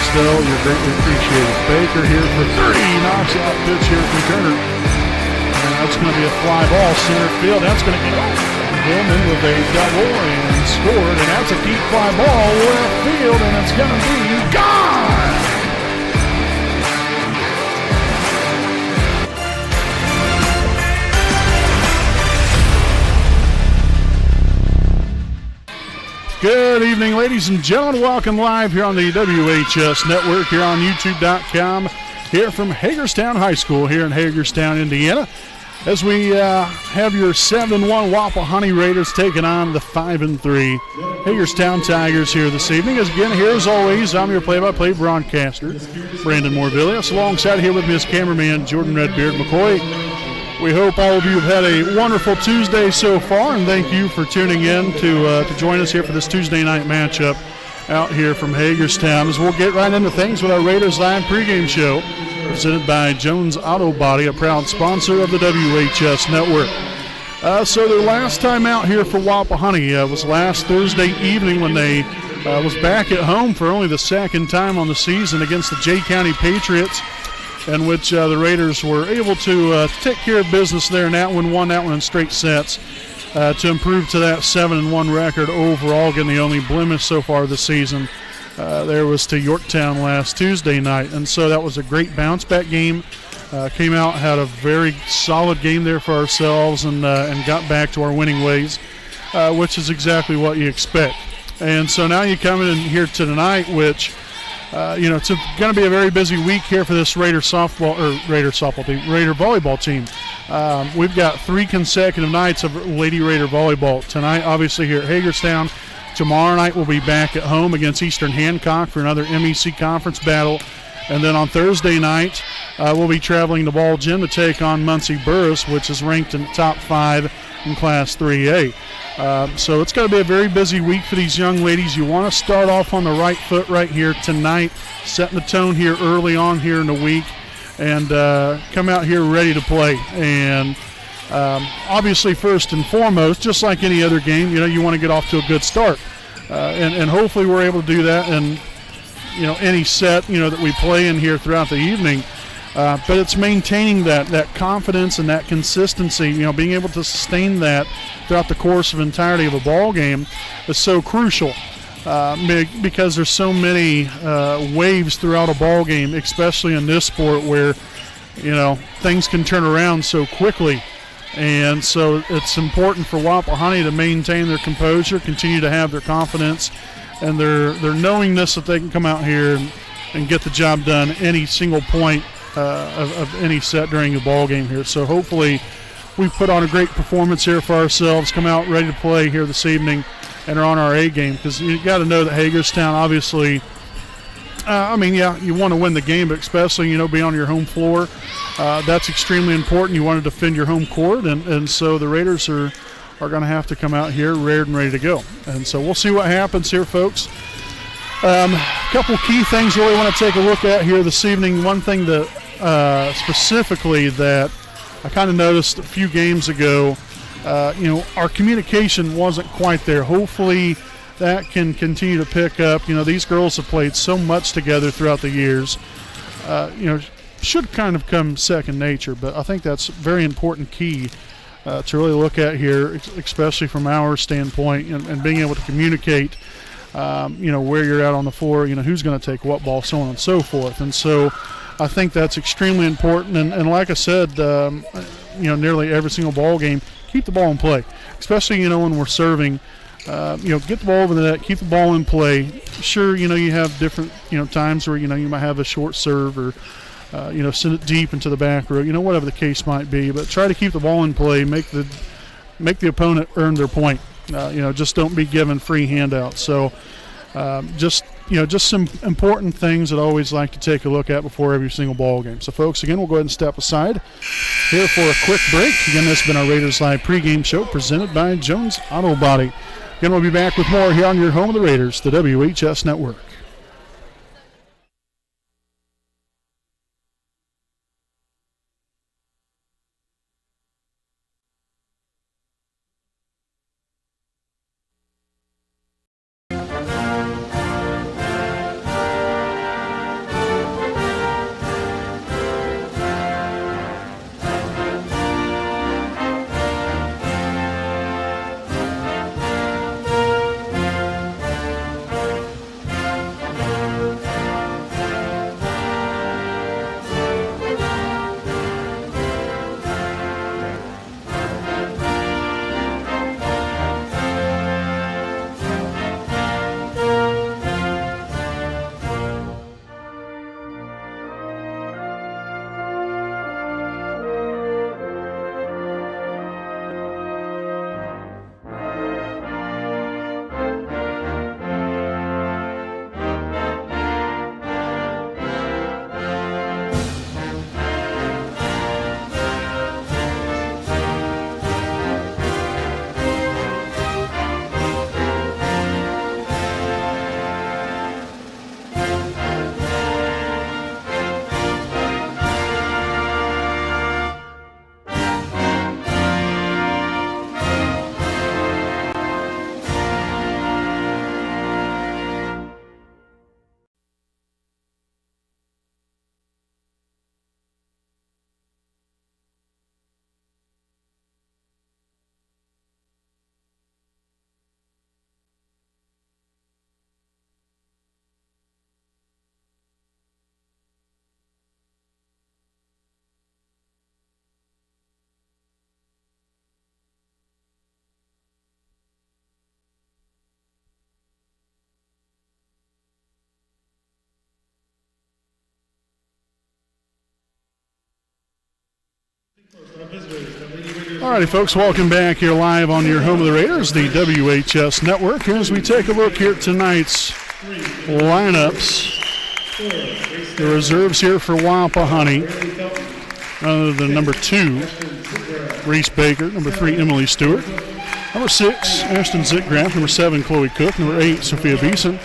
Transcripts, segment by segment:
bestow your greatly appreciated. Baker here for three, knocks out pitch here from Turner. And that's going to be a fly ball center field. That's going to get Hillman with a double and scored, and that's a deep fly ball left field, and it's going to be gone! Good evening, ladies and gentlemen. Welcome live here on the WHS Network, here on YouTube.com, here from Hagerstown High School here in Hagerstown, Indiana, as we have your 7-1 Wapahani Raiders taking on the 5-3 Hagerstown Tigers here this evening. As again, here as always, I'm your play-by-play broadcaster, Brandon Morvillius. Alongside here with me is cameraman Jordan Redbeard McCoy. We hope all of you have had a wonderful Tuesday so far, and thank you for tuning in to join us here for this Tuesday night matchup out here from Hagerstown, as we'll get right into things with our Raiders Live pregame show presented by Jones Auto Body, a proud sponsor of the WHS Network. So their last time out here for Wapahani was last Thursday evening when they was back at home for only the second time on the season against the Jay County Patriots, in which the Raiders were able to take care of business there, and that one in straight sets to improve to that 7-1 record overall. Again, the only blemish so far this season there was to Yorktown last Tuesday night, and so that was a great bounce-back game. Came out, had a very solid game there for ourselves, and got back to our winning ways, which is exactly what you expect. And so now you come in here tonight, which it's going to be a very busy week here for this Raider volleyball team. We've got 3 consecutive nights of Lady Raider volleyball. Tonight, obviously, here at Hagerstown. Tomorrow night, we'll be back at home against Eastern Hancock for another MEC conference battle. And then on Thursday night, we'll be traveling to Ball Gym to take on Muncie Burris, which is ranked in the top 5 in Class 3A. So it's going to be a very busy week for these young ladies. You want to start off on the right foot right here tonight, setting the tone here early on here in the week, and come out here ready to play. And obviously, first and foremost, just like any other game, you want to get off to a good start. And hopefully we're able to do that in, any set, that we play in here throughout the evening. But it's maintaining that confidence and that consistency, being able to sustain that throughout the course of entirety of a ball game is so crucial because there's so many waves throughout a ball game, especially in this sport where, things can turn around so quickly. And so it's important for Wapahani to maintain their composure, continue to have their confidence, and their knowingness that they can come out here and get the job done any single point of any set during the ball game here. So hopefully we put on a great performance here for ourselves, come out ready to play here this evening, and are on our A game, because you got to know that Hagerstown, obviously, you want to win the game, but especially, be on your home floor. That's extremely important. You want to defend your home court, and so the Raiders are going to have to come out here reared and ready to go. And so we'll see what happens here, folks. A couple key things really want to take a look at here this evening. One thing that specifically that I kind of noticed a few games ago, our communication wasn't quite there. Hopefully that can continue to pick up. These girls have played so much together throughout the years. Should kind of come second nature, but I think that's a very important key to really look at here, especially from our standpoint, and being able to communicate where you're at on the floor, who's going to take what ball, so on and so forth. And so I think that's extremely important. And like I said, nearly every single ball game, keep the ball in play, especially, when we're serving. Get the ball over the net, keep the ball in play. Sure, you have different, times where, you might have a short serve or, send it deep into the back row, whatever the case might be. But try to keep the ball in play, make the opponent earn their point. Just don't be given free handouts. So just some important things that I always like to take a look at before every single ball game. So, folks, again, we'll go ahead and step aside here for a quick break. Again, this has been our Raiders Live pregame show presented by Jones Auto Body. Again, we'll be back with more here on your home of the Raiders, the WHS Network. All righty, folks, welcome back here live on your home of the Raiders, the WHS Network. As we take a look here at tonight's lineups, the reserves here for Wapahani, other than number 2, Reese Baker, number 3, Emily Stewart, number 6, Ashton Zitgraff, number 7, Chloe Cook, number 8, Sophia Beeson,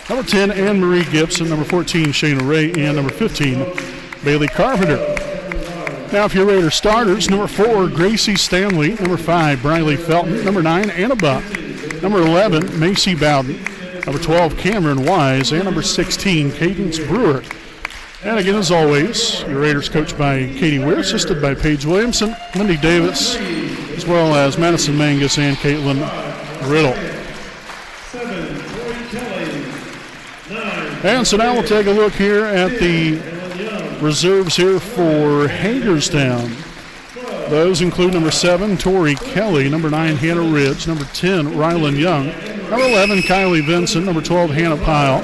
number 10, Anne-Marie Gibson, number 14, Shayna Ray, and number 15, Bailey Carpenter. Now, if you're Raider starters, number 4, Gracie Stanley, number 5, Briley Felton, number 9, Anna Buck, number 11, Macy Bowden, number 12, Cameron Wise, and number 16, Cadence Brewer. And again, as always, your Raiders coached by Katie Weir, assisted by Paige Williamson, Lindy Davis, as well as Madison Mangus and Caitlin Riddle. And so now we'll take a look here at the reserves here for Hagerstown. Those include number 7, Tori Kelly, number 9, Hannah Ridge, number 10, Rylan Young, number 11, Kylie Vincent, number 12, Hannah Pyle,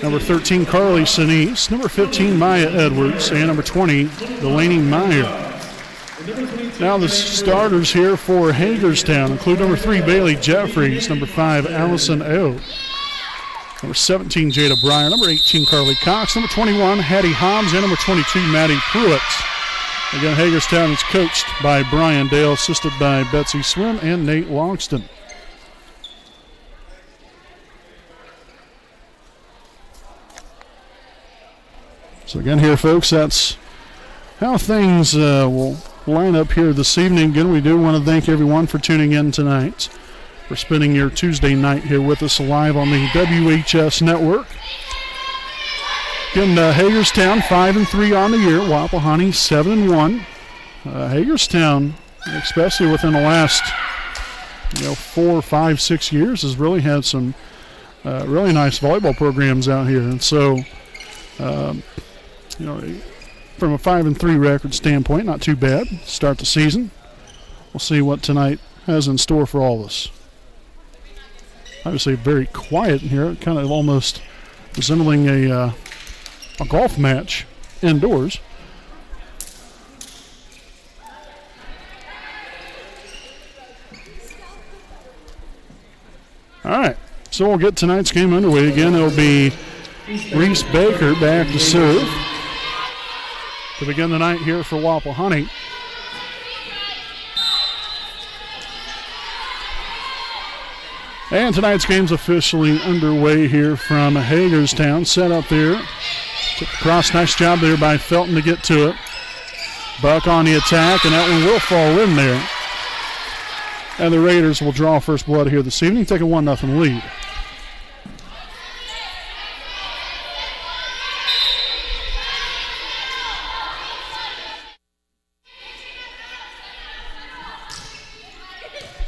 number 13, Carly Sinise, number 15, Maya Edwards, and number 20, Delaney Meyer. Now the starters here for Hagerstown include number 3, Bailey Jeffries, number 5, Allison O, number 17, Jada Breyer, number 18, Carly Cox, number 21, Hattie Hobbs, and number 22, Maddie Pruitt. Again, Hagerstown is coached by Brian Dale, assisted by Betsy Swim and Nate Longston. So again here, folks, that's how things will line up here this evening. Again, we do want to thank everyone for tuning in tonight, for spending your Tuesday night here with us live on the WHS Network. Again, Hagerstown 5-3 on the year. Wapahani 7-1. Hagerstown, especially within the last 4, 5, 6 years, has really had some really nice volleyball programs out here. And so, from a 5-3 record standpoint, not too bad. Start the season. We'll see what tonight has in store for all of us. Obviously very quiet in here, kind of almost resembling a golf match indoors. All right, so we'll get tonight's game underway. Again, it'll be Reese Baker back to serve to begin the night here for Wapahani. And tonight's game's officially underway here from Hagerstown. Set up there. Took the cross. Nice job there by Felton to get to it. Buck on the attack, and that one will fall in there. And the Raiders will draw first blood here this evening, take a 1-0 lead.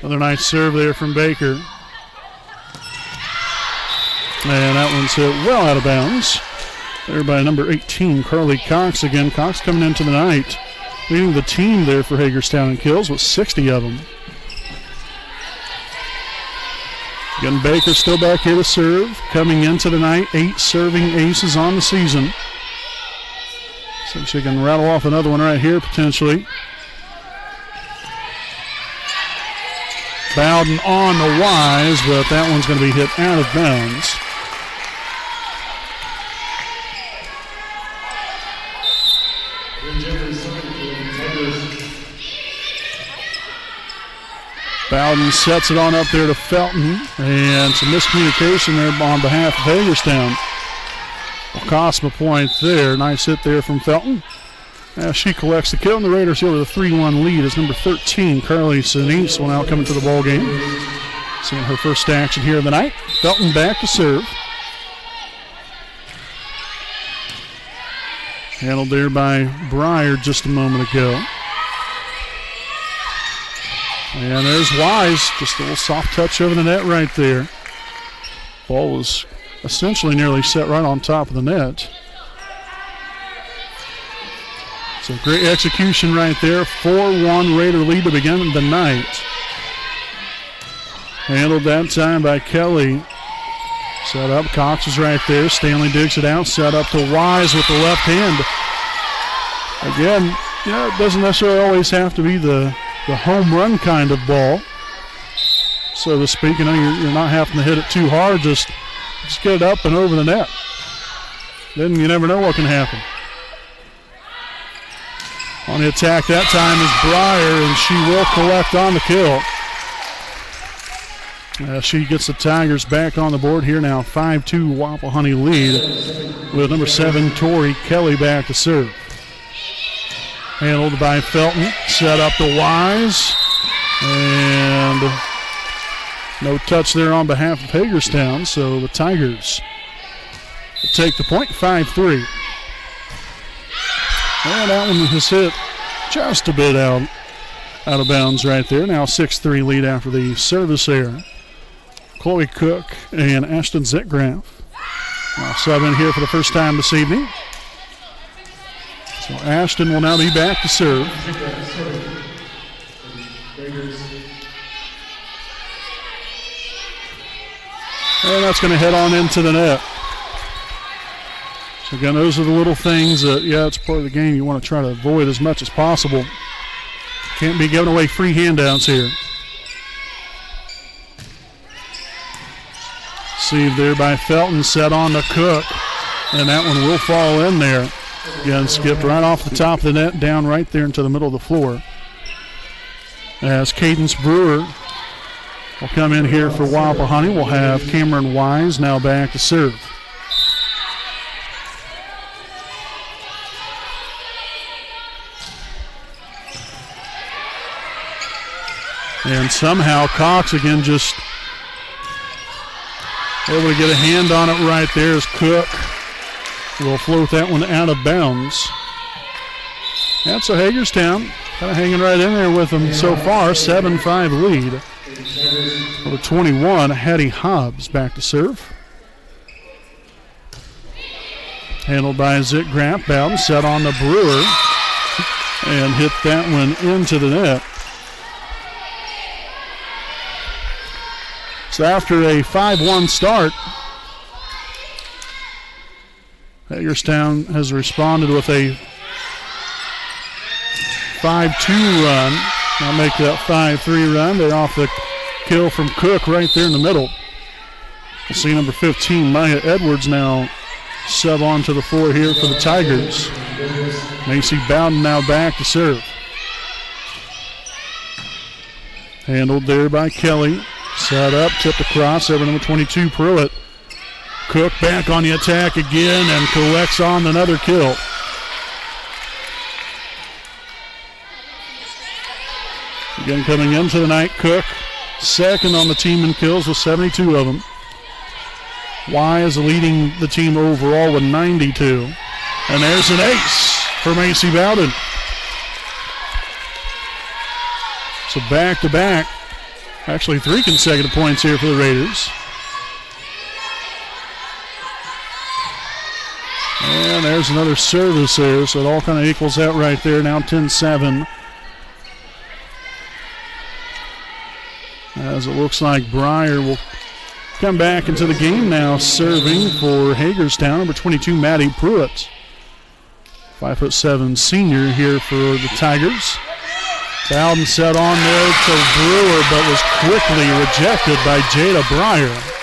Another nice serve there from Baker. And that one's hit well out of bounds. There by number 18, Carly Cox again. Cox coming into the night, leading the team there for Hagerstown in kills with 60 of them. Again, Baker still back here to serve. Coming into the night, 8 serving aces on the season. So she can rattle off another one right here potentially. Bowden on the Wise, but that one's going to be hit out of bounds. Bowden sets it on up there to Felton, and some miscommunication there on behalf of Hagerstown. Will cost him a point there. Nice hit there from Felton. As she collects the kill, and the Raiders here with a 3-1 lead as number 13, Carly Sinise, will now come into the ball game. Seeing her first action here of the night. Felton back to serve. Handled there by Breyer just a moment ago. And there's Wise, just a little soft touch over the net right there. Ball was essentially nearly set right on top of the net. So great execution right there. 4-1 Raider lead to begin the night. Handled that time by Kelly. Set up, Cox is right there. Stanley digs it out, set up to Wise with the left hand. Again, It doesn't necessarily always have to be the home run kind of ball, so to speak. You're not having to hit it too hard. Just get it up and over the net. Then you never know what can happen. On the attack that time is Breyer, and she will collect on the kill. She gets the Tigers back on the board here now. 5-2 Wapahani lead with number 7, Tori Kelly, back to serve. Handled by Felton. Set up to Wise. And no touch there on behalf of Hagerstown, so the Tigers will take the point, 5-3. And that one has hit just a bit out of bounds right there. Now 6-3 lead after the service error. Chloe Cook and Ashton Zetgraf now sub in here for the first time this evening. So Ashton will now be back to serve. And that's going to head on into the net. So again, those are the little things that, it's part of the game you want to try to avoid as much as possible. Can't be giving away free handouts here. Received there by Felton, set on to Cook, and that one will fall in there. Again, skipped right off the top of the net, down right there into the middle of the floor. As Cadence Brewer will come in here for Wapahani, we'll have Cameron Wise now back to serve. And somehow Cox again just able to get a hand on it right there as Cook will float that one out of bounds. And so Hagerstown kind of hanging right in there with them so far. 7-5 lead. Number 21, Hattie Hobbs, back to serve. Handled by Zetgraf. Bowden set on the Brewer and hit that one into the net. So after a 5-1 start, Hagerstown has responded with a 5-2 run. Now make that 5-3 run. They're off the kill from Cook right there in the middle. We'll see number 15, Maya Edwards, now sub onto the floor here for the Tigers. Macy Bowden now back to serve. Handled there by Kelly. Set up, tipped across over number 22, Pruitt. Cook back on the attack again and collects on another kill. Again, coming into the night, Cook second on the team in kills with 72 of them. Wise leading the team overall with 92. And there's an ace for Macy Bowden. So back-to-back. Actually 3 consecutive points here for the Raiders. And there's another service there, so it all kind of equals out right there. Now 10-7. As it looks like Breyer will come back into the game now, serving for Hagerstown, number 22, Maddie Pruitt. 5'7" senior here for the Tigers. Bowden set on there to Brewer, but was quickly rejected by Jada Breyer.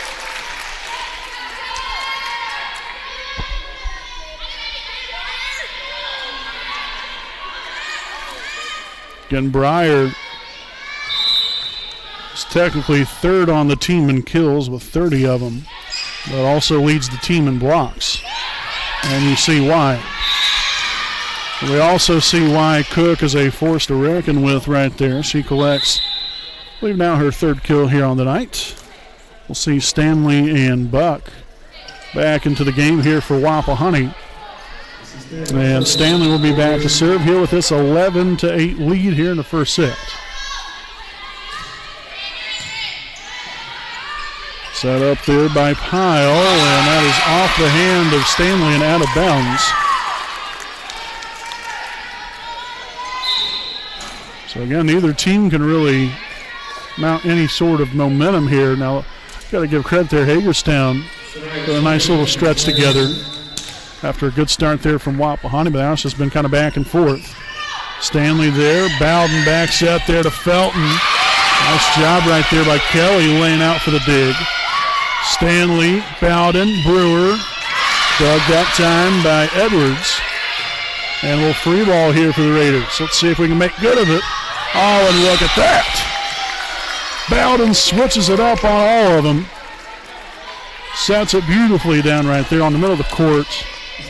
Again, Breyer is technically third on the team in kills with 30 of them, but also leads the team in blocks. And you see why. We also see why Cook is a force to reckon with right there. She collects, I believe, now her 3rd kill here on the night. We'll see Stanley and Buck back into the game here for Wapahani. And Stanley will be back to serve here with this 11-8 lead here in the first set. Set up there by Pyle, and that is off the hand of Stanley and out of bounds. So again, neither team can really mount any sort of momentum here. Now, got to give credit there, Hagerstown, for a nice little stretch together after a good start there from Wapahani, but that's just been kind of back and forth. Stanley there. Bowden back set there to Felton. Nice job right there by Kelly laying out for the dig. Stanley, Bowden, Brewer. Dug that time by Edwards. And we'll free ball here for the Raiders. Let's see if we can make good of it. Oh, and look at that. Bowden switches it up on all of them. Sets it beautifully down right there on the middle of the court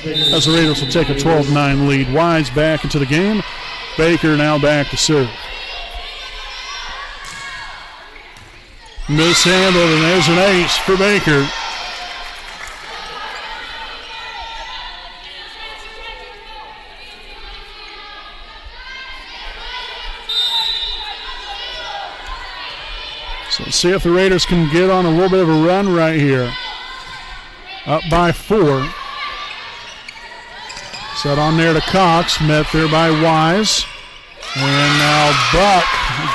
as the Raiders will take a 12-9 lead. Wise back into the game. Baker now back to serve. Mishandled, and there's an ace for Baker. So let's see if the Raiders can get on a little bit of a run right here. Up by 4. Set on there to Cox, met there by Wise. And now Buck,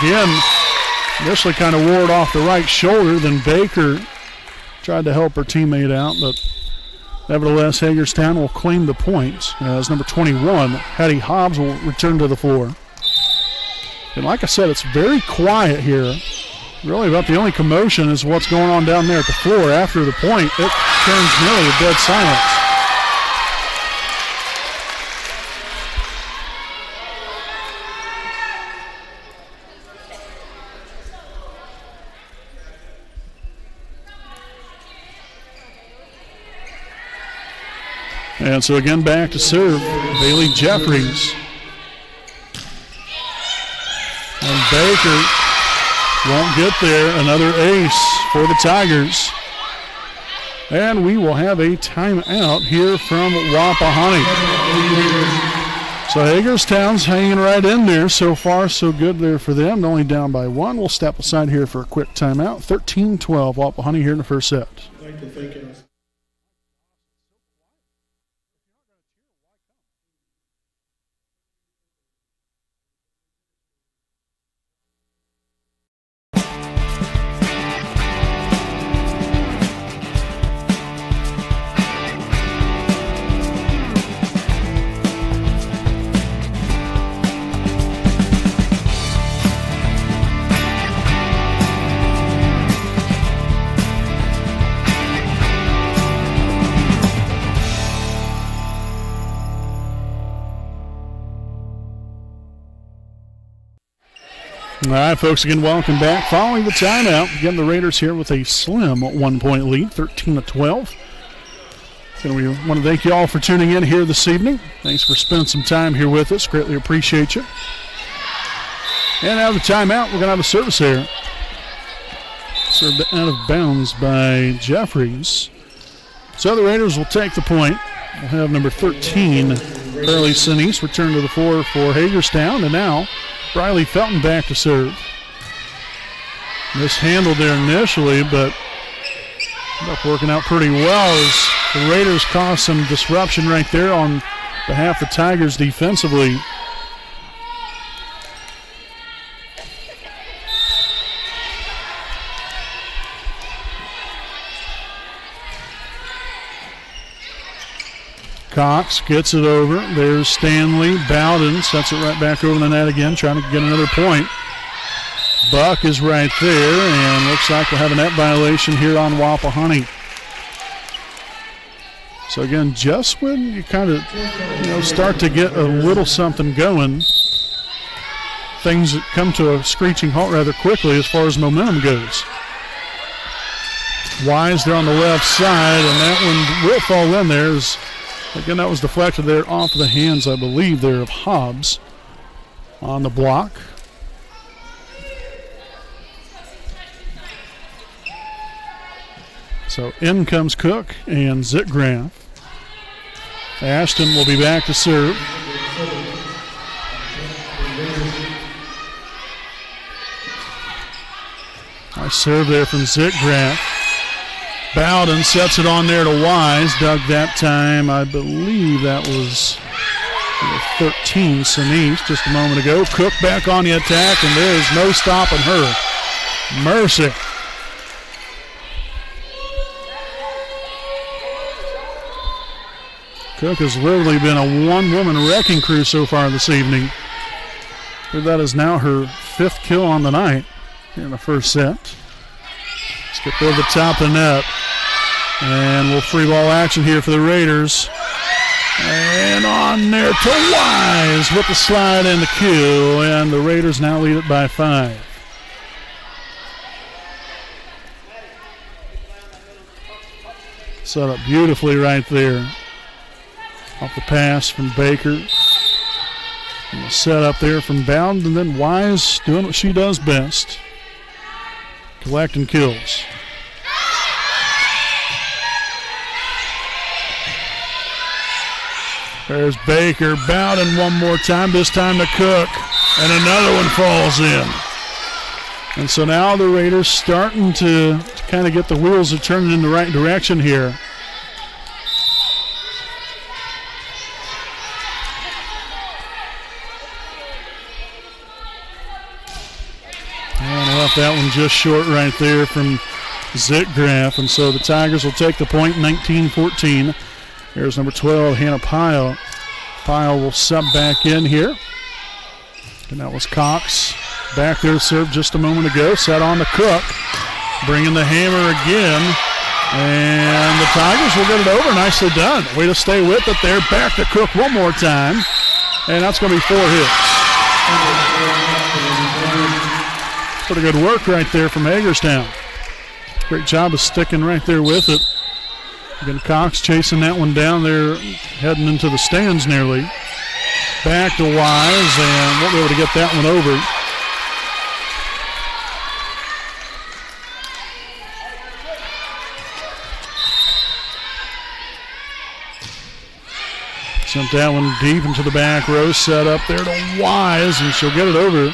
again, initially kind of ward off the right shoulder, then Baker tried to help her teammate out, but nevertheless, Hagerstown will claim the points as number 21, Hattie Hobbs, will return to the floor. And like I said, it's very quiet here. Really about the only commotion is what's going on down there at the floor. After the point, it turns nearly a dead silence. And so again back to serve, Bailey Jeffries. And Baker won't get there. Another ace for the Tigers. And we will have a timeout here from Wapahani. So Hagerstown's hanging right in there. So far, so good there for them. Only down by 1. We'll step aside here for a quick timeout. 13-12, Wapahani here in the first set. I'd like to thank you. All right, folks, again, welcome back. Following the timeout, again, the Raiders here with a slim 1-point lead, 13-12. And we want to thank you all for tuning in here this evening. Thanks for spending some time here with us. Greatly appreciate you. And out of the timeout, we're going to have a service error. Served out of bounds by Jeffries. So the Raiders will take the point. We'll have number 13, Burley Sinise, return to the floor for Hagerstown. And now Briley Felton back to serve. Mishandled there initially, but ended up working out pretty well as the Raiders caused some disruption right there on behalf of the Tigers defensively. Cox gets it over. There's Stanley. Bowden sets it right back over the net again, trying to get another point. Buck is right there, and looks like we'll have a net violation here on Wapahani. So again, just when you kind of start to get a little something going, things come to a screeching halt rather quickly as far as momentum goes. Wise there on the left side, and that one will fall in there. Again, that was deflected there off the hands, I believe, there of Hobbs on the block. So in comes Cook and Zitgraff. Ashton will be back to serve. Nice serve there from Zitgraff. Bowden sets it on there to Wise. Dug that time. I believe that was 13, Sinise, just a moment ago. Cook back on the attack, and there is no stopping her. Mercy. Cook has literally been a one-woman wrecking crew so far this evening. That is now her 5th kill on the night here in the first set. Skip over the top of the net. And we'll free ball action here for the Raiders. And on there to Wise with the slide and the kill. And the Raiders now lead it by 5. Set up beautifully right there. Off the pass from Baker. And the set up there from Bowden. And then Wise doing what she does best. Collecting kills. There's Baker. Bowden one more time. This time to Cook. And another one falls in. And so now the Raiders starting to kind of get the wheels turning in the right direction here. And left that one just short right there from Zitgraf. And so the Tigers will take the point, 19-14. Here's number 12, Hannah Pyle. Pyle will sub back in here. And that was Cox. Back there served just a moment ago. Set on to Cook. Bringing the hammer again. And the Tigers will get it over. Nicely done. Way to stay with it there. Back to Cook one more time. And that's going to be 4 hits. Pretty good work right there from Hagerstown. Great job of sticking right there with it. Again, Cox chasing that one down there, heading into the stands nearly. Back to Wise, and won't be able to get that one over. Sent that one deep into the back row, set up there to Wise, and she'll get it over.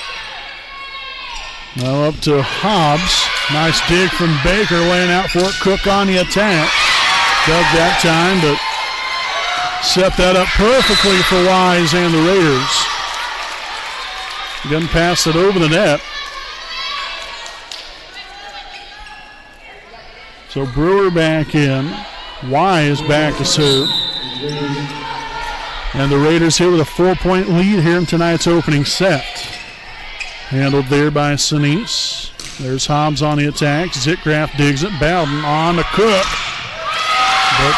Now up to Hobbs. Nice dig from Baker, laying out for it. Cook on the attack. Dug that time, but set that up perfectly for Wise and the Raiders. Again, pass it over the net. So Brewer back in. Wise back to serve. And the Raiders here with a 4-point lead here in tonight's opening set. Handled there by Sinise. There's Hobbs on the attack. Zitgraf digs it. Bowden on to Cook. But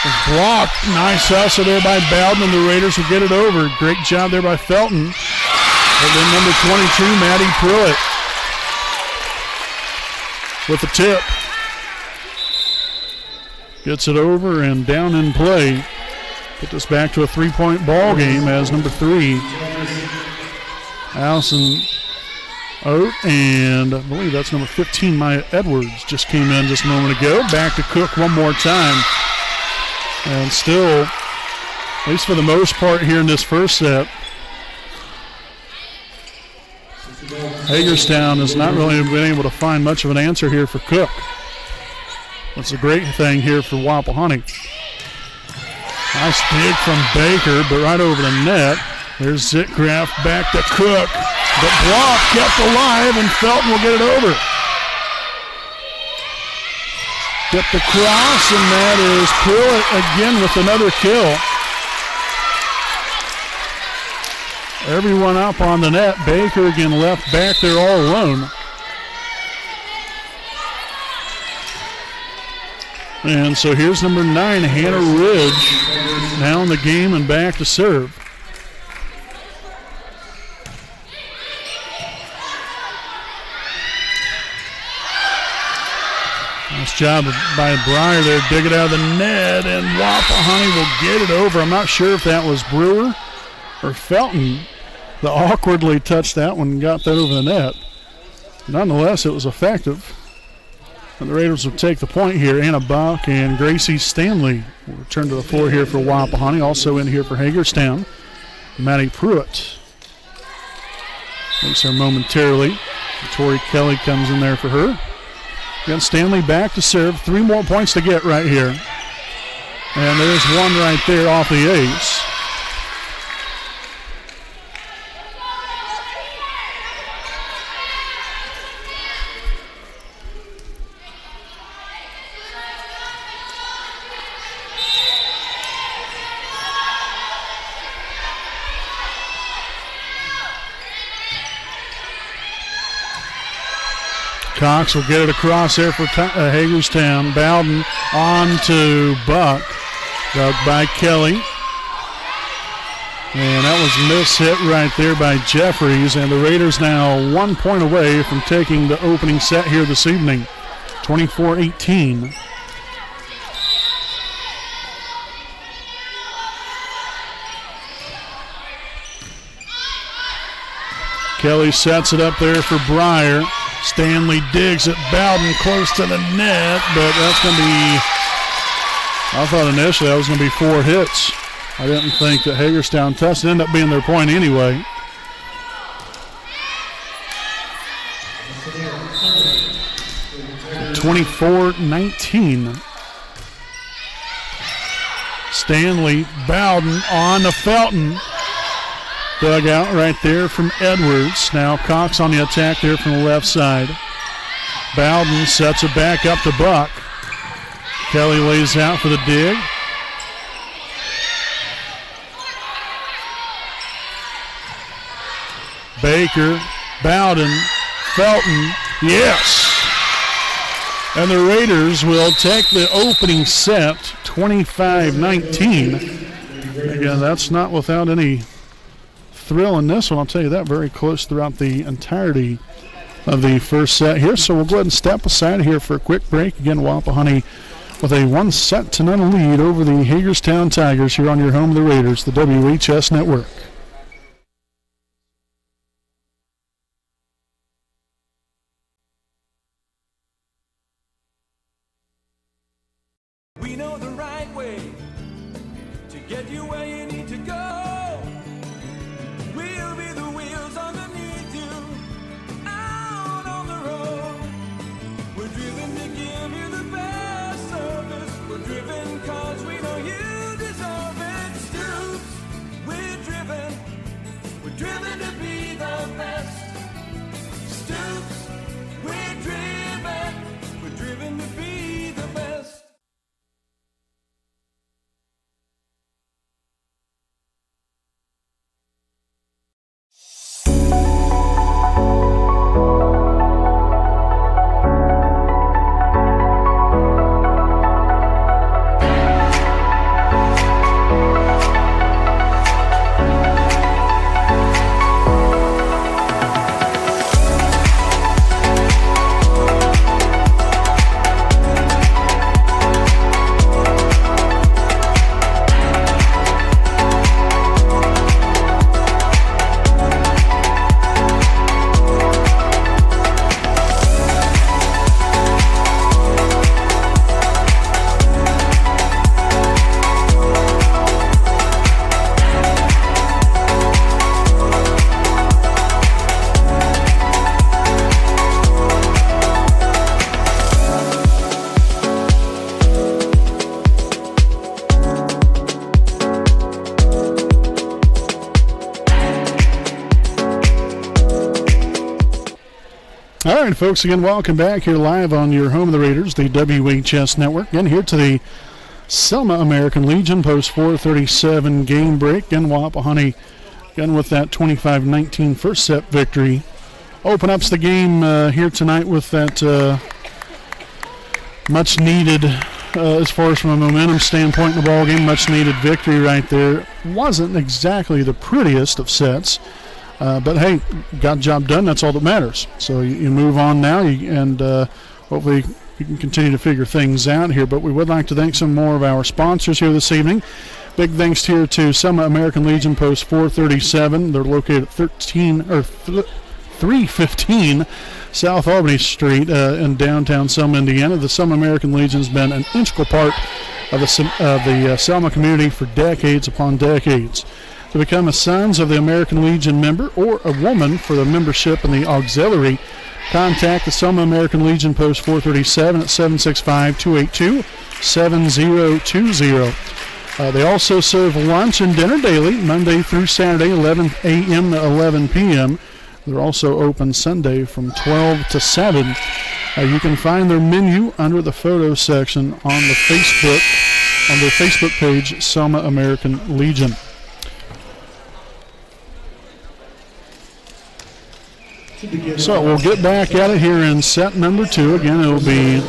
it's blocked. Nice hustle there by Bowden, and the Raiders will get it over. Great job there by Felton. And then number 22, Maddie Pruitt, with the tip. Gets it over and down in play. Put this back to a 3-point ball game as number 3, Allison Oat, and I believe that's number 15, Maya Edwards, just came in just a moment ago. Back to Cook one more time. And still, at least for the most part here in this first set, Hagerstown has not really been able to find much of an answer here for Cook. That's a great thing here for Wapahani. Nice dig from Baker, but right over the net. There's Zitgraf back to Cook. But block kept alive, and Felton will get it over. Get the cross, and that is Pruitt again with another kill. Everyone up on the net. Baker again left back there all alone. And so here's number 9, Hannah Ridge, now in the game and back to serve. Nice job by Breyer there, dig it out of the net, and Wapahani will get it over. I'm not sure if that was Brewer or Felton that awkwardly touched that one and got that over the net. Nonetheless, it was effective. And the Raiders will take the point here. Anna Buck and Gracie Stanley will return to the floor here for Wapahani. Also in here for Hagerstown, Maddie Pruitt. Makes her momentarily. Tori Kelly comes in there for her. Again, Stanley back to serve. 3 more points to get right here. And there's one right there off the ace. Cox will get it across there for Hagerstown. Bowden on to Buck. Dug by Kelly. And that was a miss hit right there by Jeffries. And the Raiders now 1 point away from taking the opening set here this evening. 24-18. Kelly sets it up there for Breyer. Stanley digs it. Bowden close to the net, but that's going to be, I thought initially that was going to be 4 hits. I didn't think that Hagerstown touched it. Ended up being their point anyway. So 24-19. Stanley, Bowden on to Felton. Dug out right there from Edwards. Now Cox on the attack there from the left side. Bowden sets it back up to Buck. Kelly lays out for the dig. Baker, Bowden, Felton, yes! And the Raiders will take the opening set, 25-19. Again, that's not without any thrill in this one. I'll tell you that, very close throughout the entirety of the first set here. So we'll go ahead and step aside here for a quick break. Again, Wapahani with a 1-set-to-none lead over the Hagerstown Tigers here on your home of the Raiders, the WHS Network. We know the right way to get you where you need to go. We'll be the wheels underneath you, out on the road. We're driven to give you the best service. We're driven cause we know you deserve it. Stoops, we're driven to be the best. Stoops, we're driven to be the best. All right, folks, again, welcome back here live on your home of the Raiders, the WHS Network. Again, here to the Selma American Legion post 4:37 game break. Again, Wapahani, again, with that 25-19 first set victory. Open ups the game here tonight with that much needed, as far as from a momentum standpoint in the ball game, much needed victory right there. Wasn't exactly the prettiest of sets. But hey, got the job done. That's all that matters. So you move on now, and hopefully you can continue to figure things out here. But we would like to thank some more of our sponsors here this evening. Big thanks here to Selma American Legion Post 437. They're located at 315 South Albany Street in downtown Selma, Indiana. The Selma American Legion has been an integral part of the Selma community for decades upon decades. To become a Sons of the American Legion member or a woman for the membership in the auxiliary, contact the Selma American Legion Post 437 at 765-282-7020. They also serve lunch and dinner daily, Monday through Saturday, 11 a.m. to 11 p.m. They're also open Sunday from 12 to 7. You can find their menu under the photo section on their Facebook page, Selma American Legion. So we'll get back at it here in set number 2. Again, it'll be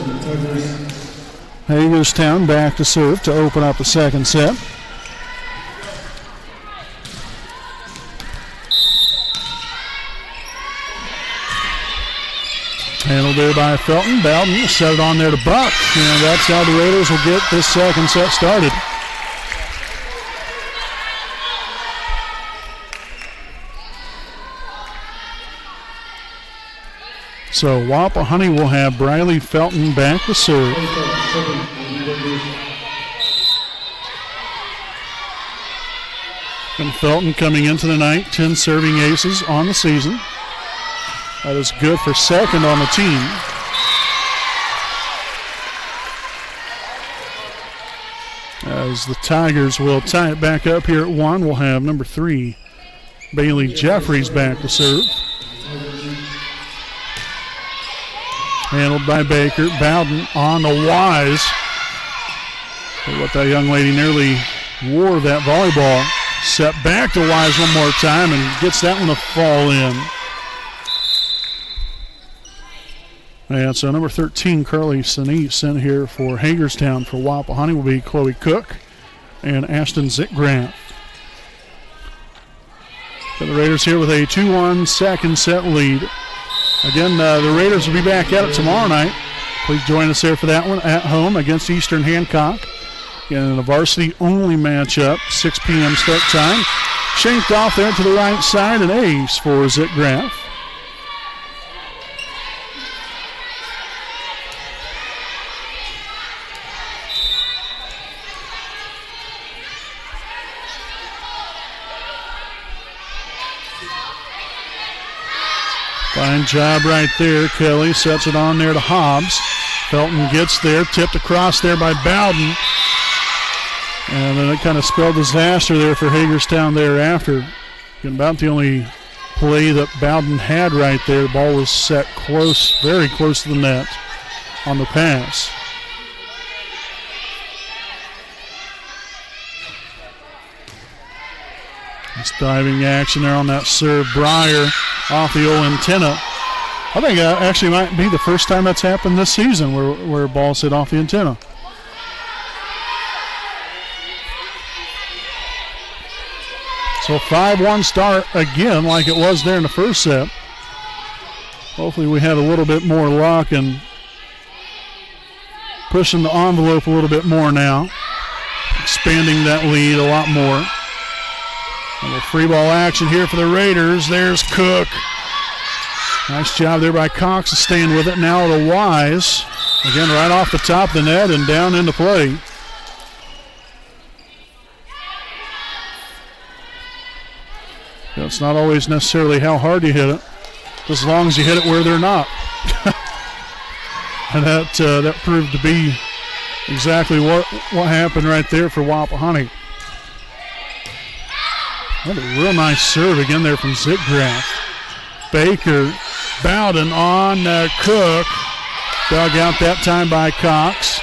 Hagerstown back to serve to open up the second set. Handled there by Felton. Bowden set it on there to Buck. And that's how the Raiders will get this second set started. So Wapahani will have Briley Felton back to serve. And Felton coming into the night, 10 serving aces on the season. That is good for second on the team. As the Tigers will tie it back up here at 1, we'll have number 3, Bailey Jeffries back to serve. Handled by Baker. Bowden on the Wise. What that young lady nearly wore that volleyball. Set back to Wise one more time and gets that one to fall in. And so number 13, Carly Sinise, sent here for Hagerstown for Wapahani will be Chloe Cook and Ashton Zickgraf. Got the Raiders here with a 2-1 second set lead. Again, the Raiders will be back at it tomorrow night. Please join us there for that one at home against Eastern Hancock. Again, in a varsity-only matchup, 6 p.m. start time. Shanked off there to the right side, an ace for Zickgraf. Fine job right there. Kelly sets it on there to Hobbs. Felton gets there, tipped across there by Bowden. And then it kind of spelled disaster there for Hagerstown thereafter. And about the only play that Bowden had right there. The ball was set close, very close to the net on the pass. Nice diving action there on that serve. Breyer off the old antenna. I think that actually might be the first time that's happened this season where balls hit off the antenna. So 5-1 start again like it was there in the first set. Hopefully we have a little bit more luck and pushing the envelope a little bit more now. Expanding that lead a lot more. A little free ball action here for the Raiders. There's Cook. Nice job there by Cox to staying with it. Now to Wise. Again, right off the top of the net and down into play. It's not always necessarily how hard you hit it, just as long as you hit it where they're not. And that proved to be exactly what happened right there for Wapahani. What a real nice serve again there from Zickgraf. Baker, Bowden on Cook. Dug out that time by Cox.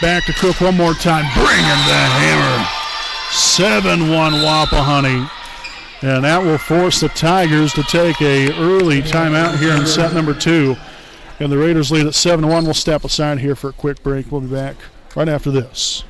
Back to Cook one more time. Bringing the hammer. 7-1 Wapahani. And that will force the Tigers to take a early timeout here in set number 2. And the Raiders lead at 7-1. We'll step aside here for a quick break. We'll be back right after this.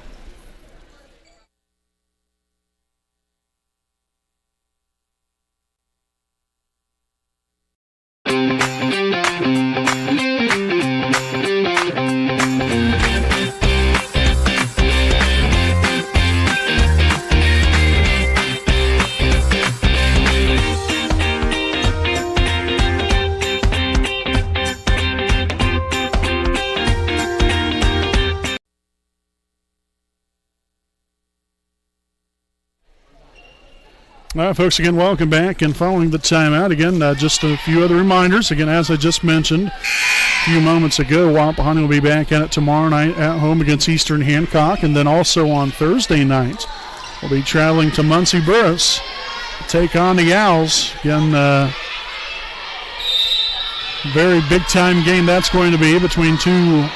All right, folks, again, welcome back. And following the timeout, again, just a few other reminders. Again, as I just mentioned a few moments ago, Wapahani will be back at it tomorrow night at home against Eastern Hancock. And then also on Thursday night, we'll be traveling to Muncie Burris to take on the Owls. Again, very big-time game that's going to be between two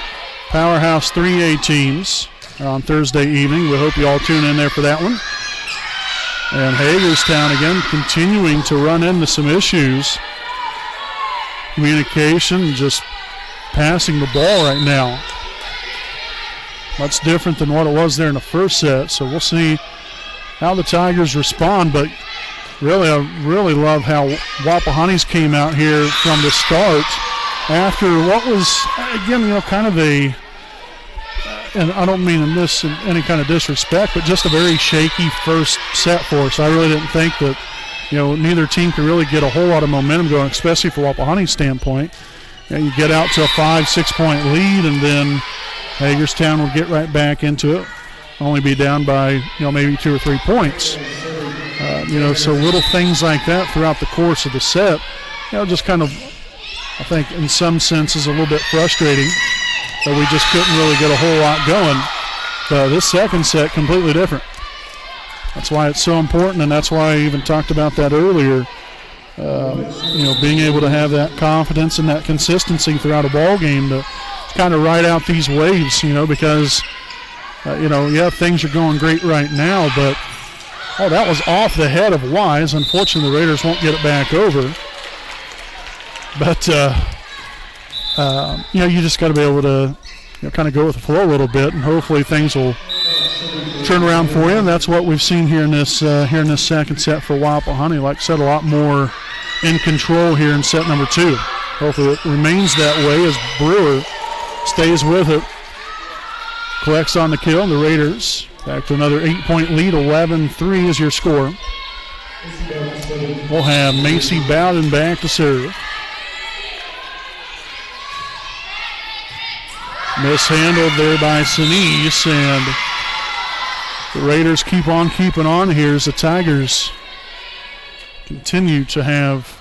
powerhouse 3A teams on Thursday evening. We hope you all tune in there for that one. And Hagerstown again continuing to run into some issues. Communication, just passing the ball right now. Much different than what it was there in the first set. So we'll see how the Tigers respond. But really, I really love how Wapahani's came out here from the start after what was, again, kind of a, and I don't mean in any kind of disrespect, but just a very shaky first set for us. I really didn't think that, neither team could really get a whole lot of momentum going, especially for Wapahani's standpoint. You get out to a 5-6 point lead, and then Hagerstown will get right back into it, only be down by, maybe 2 or 3 points. So little things like that throughout the course of the set, just kind of, I think in some senses a little bit frustrating that we just couldn't really get a whole lot going. But this second set, completely different. That's why it's so important, and that's why I even talked about that earlier. Being able to have that confidence and that consistency throughout a ball game to kind of ride out these waves, because, things are going great right now, but, that was off the head of Wise. Unfortunately, the Raiders won't get it back over. But, you just got to be able to kind of go with the flow a little bit, and hopefully things will turn around for you. And that's what we've seen here in this second set for Wapahani. Like I said, a lot more in control here in set number 2. Hopefully it remains that way as Brewer stays with it, collects on the kill, and the Raiders back to another 8-point lead. 11-3 is your score. We'll have Macy Bowden back to serve. Mishandled there by Sinise, and the Raiders keep on keeping on here as the Tigers continue to have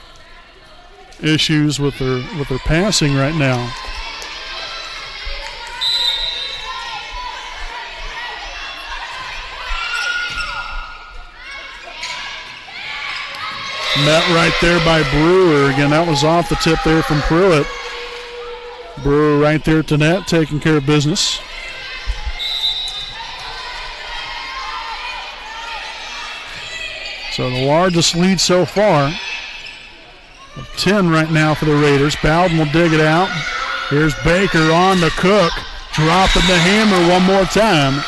issues with their passing right now. Met right there by Brewer. Again, that was off the tip there from Pruitt. Brewer right there at the net, taking care of business. So the largest lead so far of 10 right now for the Raiders. Bowden will dig it out. Here's Baker on to Cook, dropping the hammer one more time.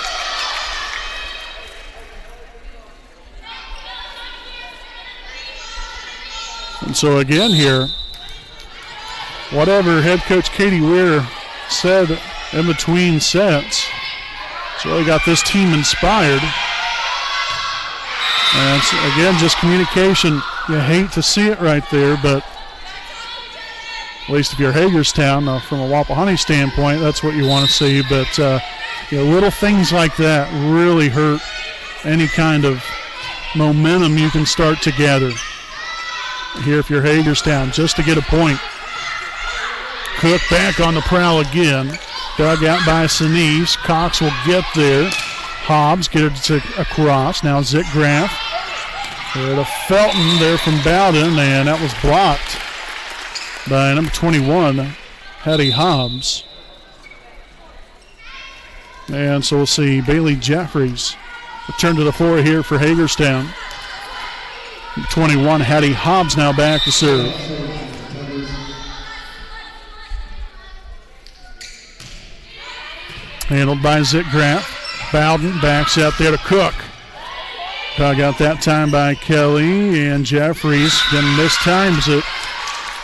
And so again here, whatever head coach Katie Weir said in between sets, it's really got this team inspired. And it's, again, just communication. You hate to see it right there, but at least if you're Hagerstown, from a Wapahani standpoint, that's what you want to see. But little things like that really hurt any kind of momentum you can start to gather here if you're Hagerstown, just to get a point. Cook back on the prowl again. Dug out by Sinise. Cox will get there. Hobbs get it across. Now Zick Graff. There to Felton there from Bowden, and that was blocked by number 21, Hattie Hobbs. And so we'll see Bailey Jeffries return to the floor here for Hagerstown. 21, Hattie Hobbs now back to serve. Handled by Zick Graff. Bowden backs out there to Cook. Dug out that time by Kelly, and Jeffries then mistimes it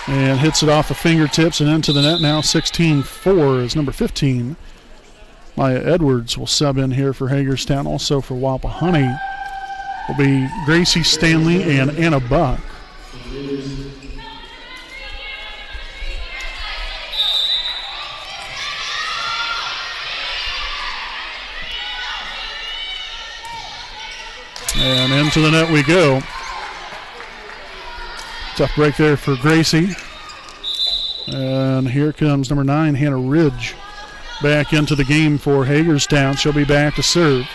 and hits it off the fingertips and into the net. Now 16-4 is number 15. Maya Edwards will sub in here for Hagerstown. Also for Wapahani will be Gracie Stanley and Anna Buck. And into the net we go. Tough break there for Gracie. And here comes number 9, Hannah Ridge, back into the game for Hagerstown. She'll be back to serve.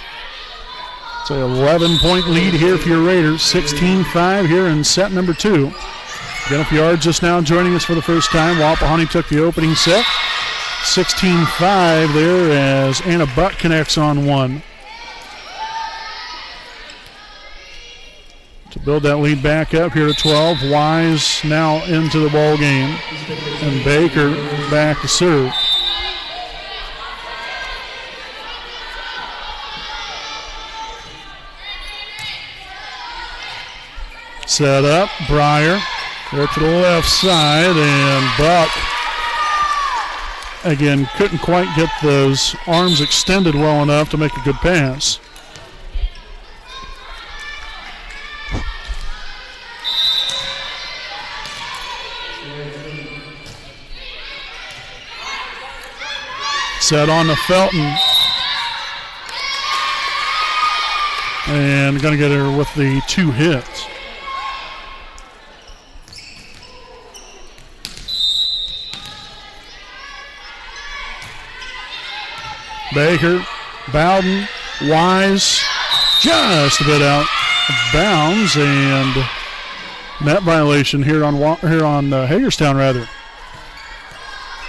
It's an 11-point lead here for your Raiders. 16-5 here in set number 2. Again, if you are just now joining us for the first time, Wapahani took the opening set. 16-5 there as Anna Buck connects on one. to build that lead back up here to 12. Wise now into the ball game, and Baker back to serve. Set up, Breyer there to the left side, and Buck again couldn't quite get those arms extended well enough to make a good pass. Set on to Felton. And going to get her with the 2 hits. Baker, Bowden, Wise, just a bit out of bounds, and net violation here on Hagerstown rather.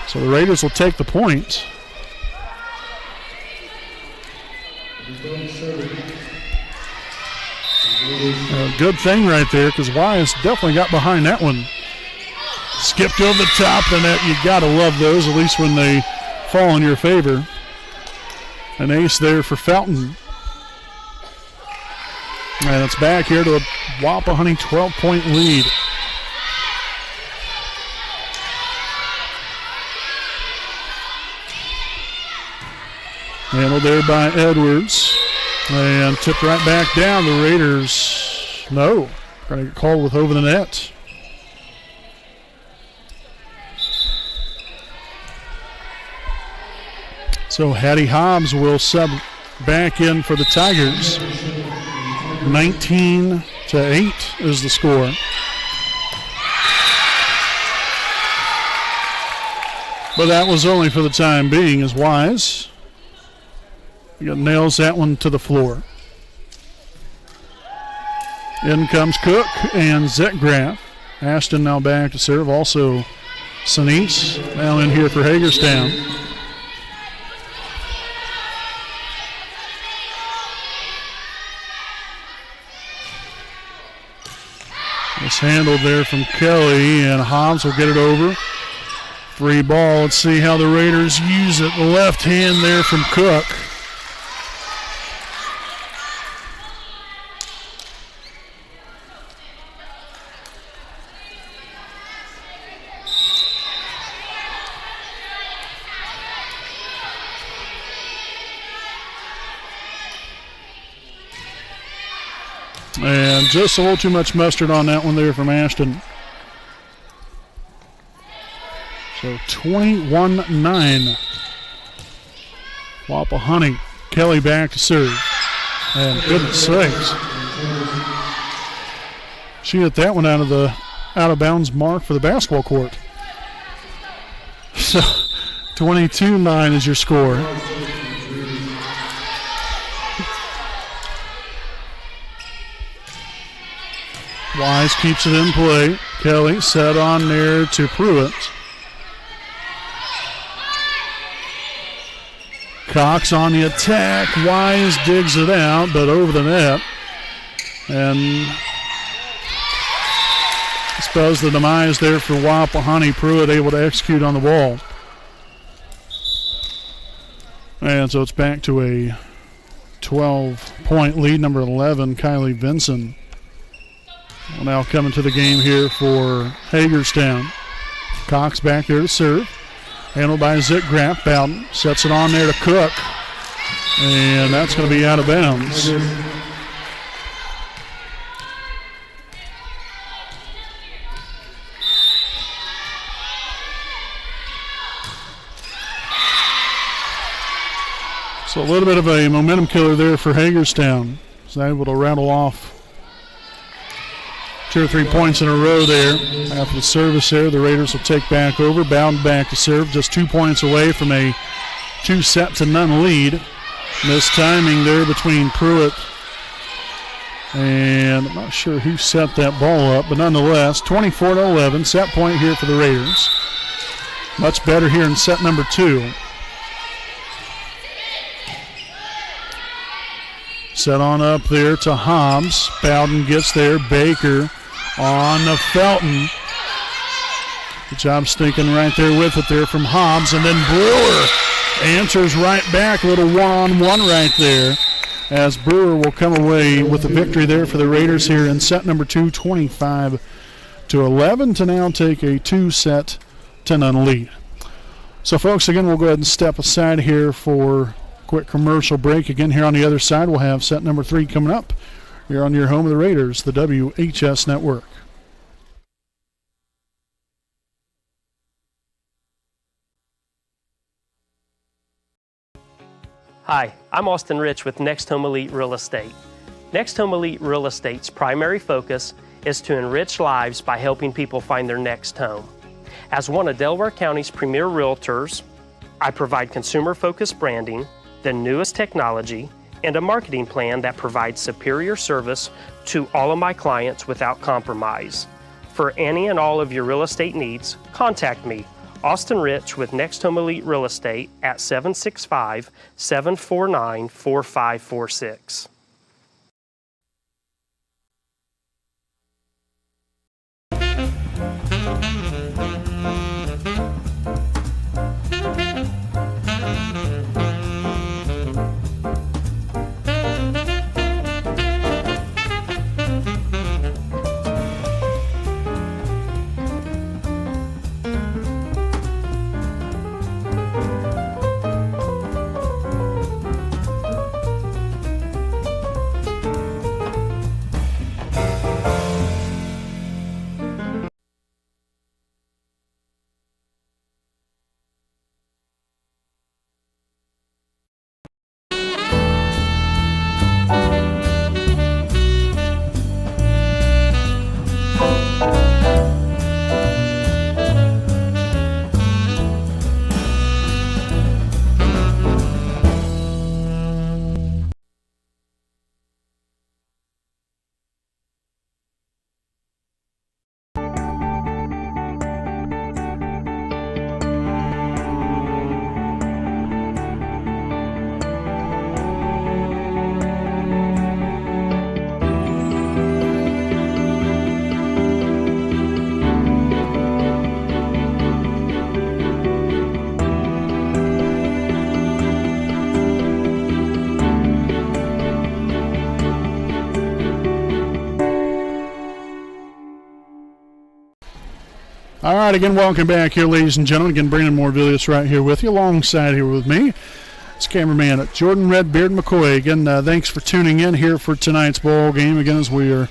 So the Raiders will take the point. A good thing right there, because Wise definitely got behind that one. Skipped over the top of the net. You got to love those, at least when they fall in your favor. An ace there for Felton. And it's back here to a Wapahani 12-point lead. Handled there by Edwards. And tipped right back down. The Raiders, no, going to get called with over the net. So Hattie Hobbs will sub back in for the Tigers. 19-8 is the score. But that was only for the time being, as Wise nails that one to the floor. In comes Cook and Zetgraf. Ashton now back to serve. Also Sinise now in here for Hagerstown. It's handled there from Kelly, and Hobbs will get it over. Free ball. Let's see how the Raiders use it. The left hand there from Cook. And just a little too much mustard on that one there from Ashton. So 21-9. Wapahani. Kelly back to serve. And goodness sakes. She hit that one out of bounds mark for the basketball court. So 22-9 is your score. Wise keeps it in play. Kelly set on there to Pruitt. Cox on the attack. Wise digs it out, but over the net. And I suppose the demise there for Wapahani. Pruitt able to execute on the ball. And so it's back to a 12-point lead. Number 11, Kylie Vinson, will now come into the game here for Hagerstown. Cox back there to serve. Handled by Zetgraf. Bowden sets it on there to Cook. And that's going to be out of bounds. So a little bit of a momentum killer there for Hagerstown. Is able to rattle off 2 or 3 points in a row there. After the service there, the Raiders will take back over. Bound back to serve, just 2 points away from a 2-0 lead. Missed timing there between Pruitt and I'm not sure who set that ball up, but nonetheless, 24-11, set point here for the Raiders. Much better here in set number 2. Set on up there to Hobbs. Bowden gets there. Baker on the Felton. Good job stinking right there with it there from Hobbs. And then Brewer answers right back. A little one-on-one right there, as Brewer will come away with the victory there for the Raiders here in set number 2, 25-11, to now take a 2-set 10-0 lead. So, folks, again, we'll go ahead and step aside here for a quick commercial break. Again, here on the other side, we'll have set number 3 coming up here on your home of the Raiders, the WHS Network. Hi, I'm Austin Rich with Next Home Elite Real Estate. Next Home Elite Real Estate's primary focus is to enrich lives by helping people find their next home. As one of Delaware County's premier realtors, I provide consumer-focused branding, the newest technology, and a marketing plan that provides superior service to all of my clients without compromise. For any and all of your real estate needs, contact me, Austin Rich with Next Home Elite Real Estate at 765-749-4546. All right, again, welcome back here, ladies and gentlemen. Again, Brandon Morvillius right here with you, alongside here with me. It's cameraman Jordan Redbeard McCoy. Again, thanks for tuning in here for tonight's ball game. Again, as we are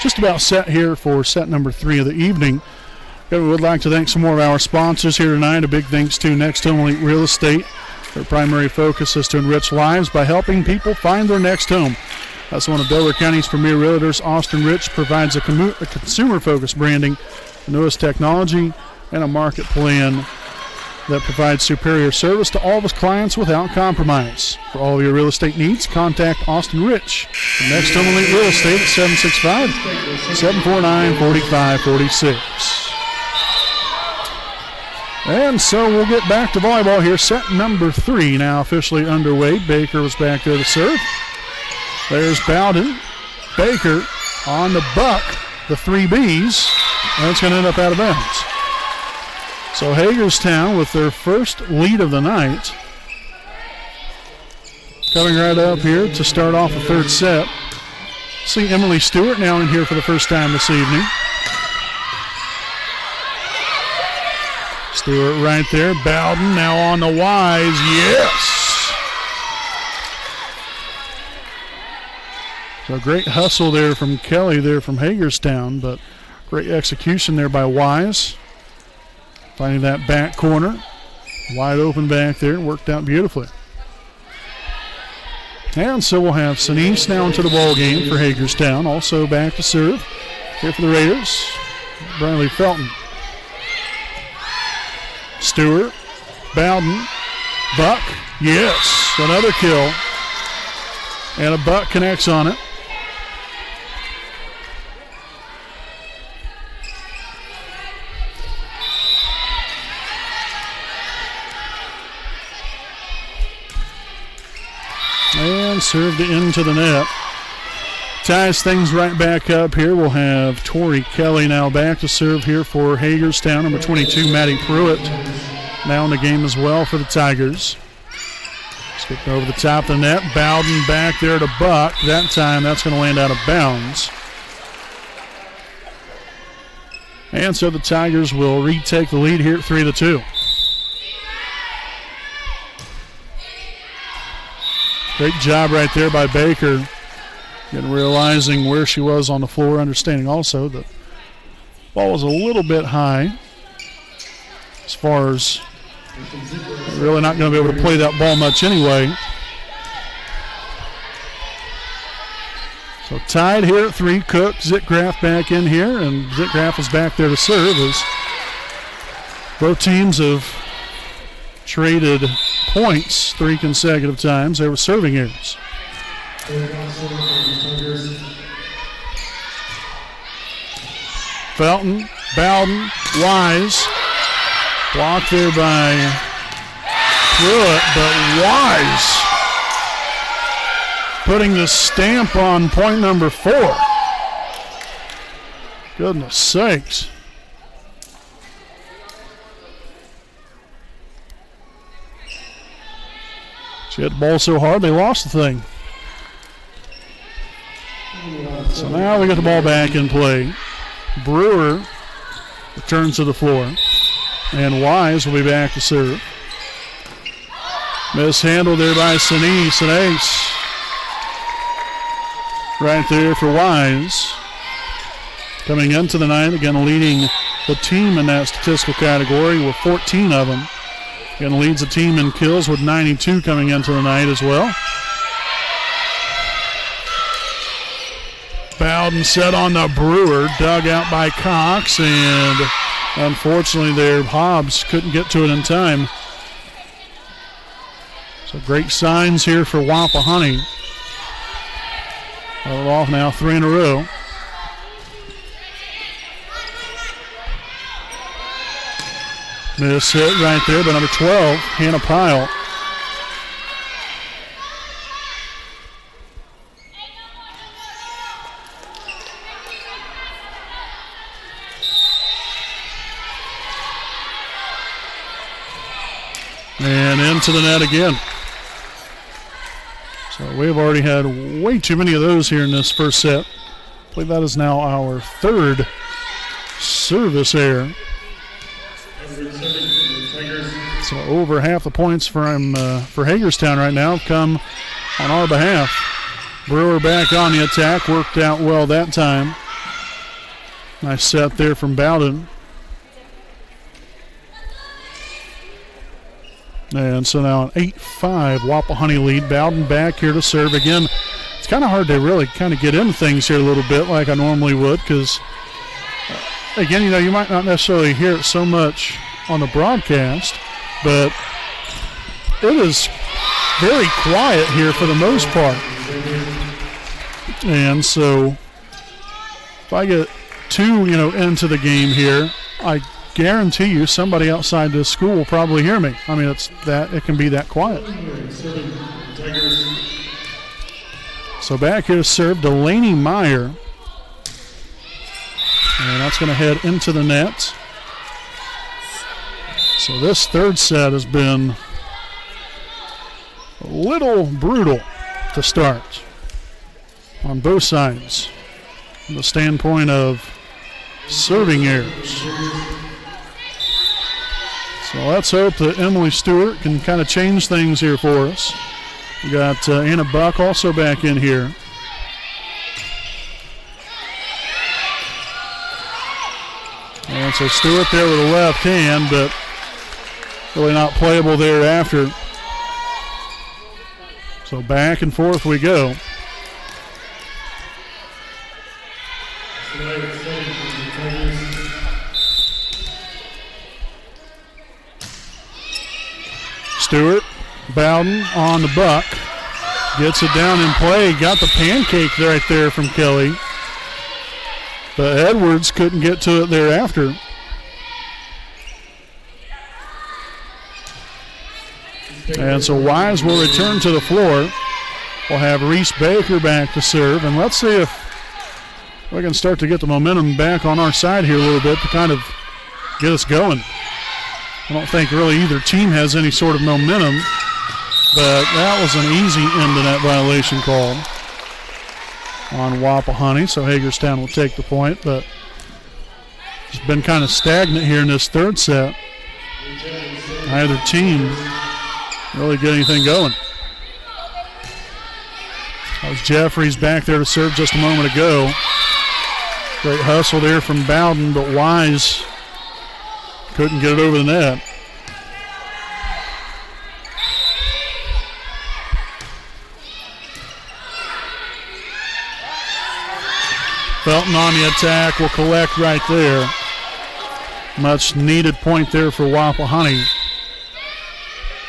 just about set here for set number 3 of the evening. Again, we would like to thank some more of our sponsors here tonight. A big thanks to Next Home Elite Real Estate. Their primary focus is to enrich lives by helping people find their next home. That's one of Delaware County's premier realtors. Austin Rich provides a consumer-focused branding, the newest technology, and a market plan that provides superior service to all of his clients without compromise. For all of your real estate needs, contact Austin Rich from Next Home Elite Real Estate at 765-749-4546. And so we'll get back to volleyball here. Set number 3 now officially underway. Baker was back there to serve. There's Bowden. Baker on the buck, the 3Bs. And it's going to end up out of bounds. So Hagerstown with their first lead of the night. Coming right up here to start off the third set. See Emily Stewart now in here for the first time this evening. Stewart right there. Bowden now on the wise. Yes! So great hustle there from Kelly there from Hagerstown, but great execution there by Wise. Finding that back corner. Wide open back there. Worked out beautifully. And so we'll have Sinise now into the ball game for Hagerstown. Also back to serve here for the Raiders. Bradley Felton. Stewart. Bowden. Buck. Yes. Another kill. And a Buck connects on it. And and served into the net. Ties things right back up here. We'll have Tori Kelly now back to serve here for Hagerstown. Number 22, Maddie Pruitt, now in the game as well for the Tigers. Skipping over the top of the net. Bowden back there to Buck. That time that's going to land out of bounds. And so the Tigers will retake the lead here at 3-2. Great job right there by Baker. And realizing where she was on the floor, understanding also that the ball was a little bit high as far as really not going to be able to play that ball much anyway. So tied here at 3. Cook, Zitgraff back in here, and Zitgraff is back there to serve as both teams have traded points 3 consecutive times. They were serving errors. Felton, Bowden, Wise. Blocked there by Pruitt, but Wise putting the stamp on point number 4. Goodness sakes. She hit the ball so hard they lost the thing. So now we get the ball back in play. Brewer returns to the floor. And Wise will be back to serve. Mishandled there by Sinise. An ace. Right there for Wise. Coming into the night, again leading the team in that statistical category with 14 of them. Again leads the team in kills with 92 coming into the night as well. Bowden set on the Brewer, dug out by Cox, and unfortunately there Hobbs couldn't get to it in time. So great signs here for Wapahani. Hold off now 3 in a row. Miss hit right there by number 12, Hannah Pyle. And into the net again. So we've already had way too many of those here in this first set. I believe that is now our 3rd service error. So over half the points for Hagerstown right now have come on our behalf. Brewer back on the attack, worked out well that time. Nice set there from Bowden. And so now an 8-5 Wapahani lead. Bowden back here to serve again. It's kind of hard to really kind of get into things here a little bit like I normally would because, again, you might not necessarily hear it so much on the broadcast, but it is very quiet here for the most part. And so if I get 2, into the game here, I guarantee you somebody outside this school will probably hear me. I mean, it can be that quiet. So back here to serve Delaney Meyer. And that's going to head into the net. So this third set has been a little brutal to start on both sides from the standpoint of serving errors. So let's hope that Emily Stewart can kind of change things here for us. We got Anna Buck also back in here. And so Stewart there with a left hand, but really not playable thereafter. So back and forth we go. Stewart, Bowden on the Buck. Gets it down in play. Got the pancake right there from Kelly. But Edwards couldn't get to it thereafter. And so Wise will return to the floor. We'll have Reese Baker back to serve, and let's see if we can start to get the momentum back on our side here a little bit to kind of get us going. I don't think really either team has any sort of momentum, but that was an easy end to that violation called on Wapahani, so Hagerstown will take the point, but it's been kind of stagnant here in this third set. Neither team really get anything going. That was Jeffries back there to serve just a moment ago. Great hustle there from Bowden, but Wise couldn't get it over the net. Felton on the attack will collect right there. Much needed point there for Wapahani.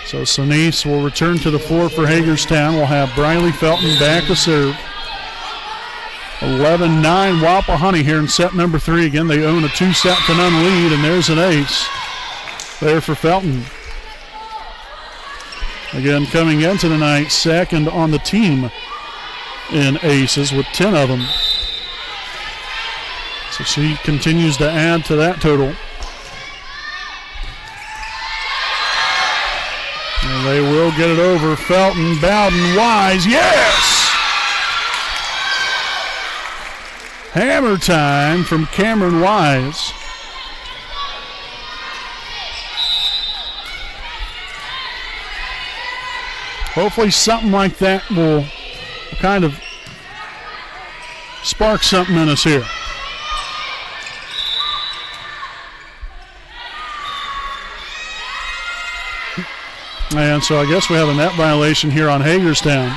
So Sinise will return to the floor for Hagerstown. We'll have Briley Felton back to serve. 11-9 Wapahani here in set number 3. Again, they own a 2-0 lead, and there's an ace there for Felton. Again, coming into tonight, second on the team in aces with 10 of them. So she continues to add to that total. And they will get it over. Felton, Bowden, Wise, yes! Hammer time from Cameron Wise. Hopefully something like that will kind of spark something in us here. And so I guess we have a net violation here on Hagerstown.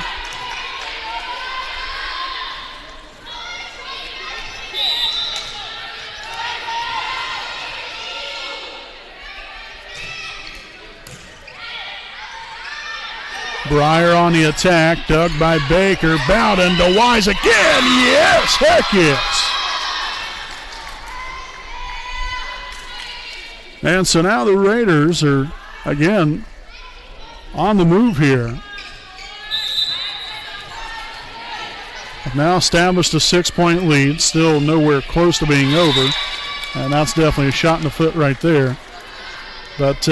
Breyer on the attack, dug by Baker. Bowden to Wise again. Yes, heck yes. And so now the Raiders are again on the move here. Have now established a 6-point lead, still nowhere close to being over. And that's definitely a shot in the foot right there. But,